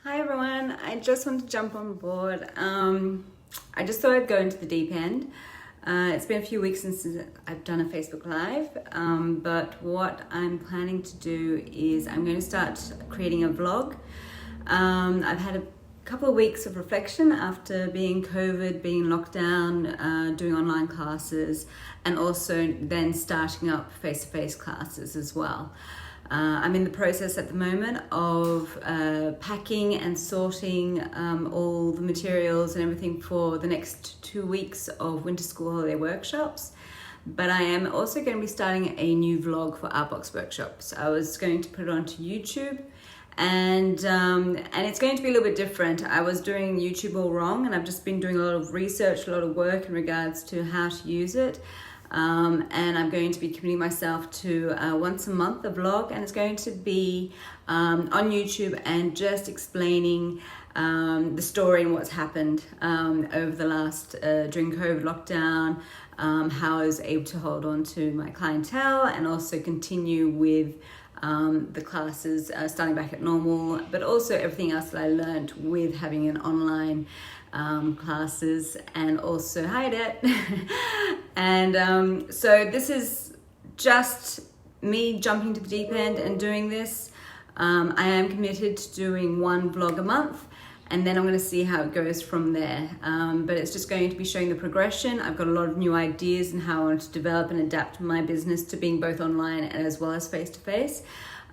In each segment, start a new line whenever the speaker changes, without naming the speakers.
Hi everyone, I just wanted to jump on board. I just thought I'd go into the deep end. It's been a few weeks since I've done a Facebook Live, but what I'm planning to do is I'm going to start creating a vlog. I've had a couple of weeks of reflection after being COVID, being locked down, doing online classes, and also then starting up face-to-face classes as well. I'm in the process at the moment of packing and sorting all the materials and everything for the next 2 weeks of winter school holiday workshops. But I am also going to be starting a new vlog for Artbox workshops. I was going to put it onto YouTube, and it's going to be a little bit different. I was doing YouTube all wrong, and I've just been doing a lot of research, a lot of work in regards to how to use it. And I'm going to be committing myself to once a month a vlog, and it's going to be on YouTube and just explaining the story and what's happened over the last during COVID lockdown, how I was able to hold on to my clientele and also continue with the classes starting back at normal, but also everything else that I learned with having an online classes, and also hi Det. And so this is just me jumping to the deep end and doing this. I am committed to doing one vlog a month, and then I'm going to see how it goes from there. But it's just going to be showing the progression. I've got a lot of new ideas and how I want to develop and adapt my business to being both online as well as face-to-face.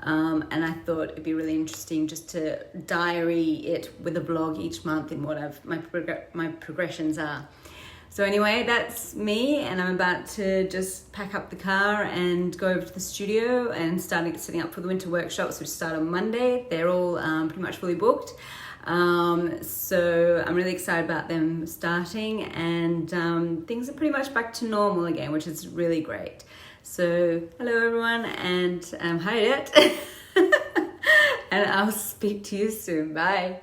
And I thought it'd be really interesting just to diary it with a vlog each month in what my progressions are. So anyway, that's me, and I'm about to just pack up the car and go over to the studio and start setting up for the winter workshops, which start on Monday. They're all pretty much fully booked. So I'm really excited about them starting, and things are pretty much back to normal again, which is really great. So hello everyone, and hi Det. And I'll speak to you soon. Bye.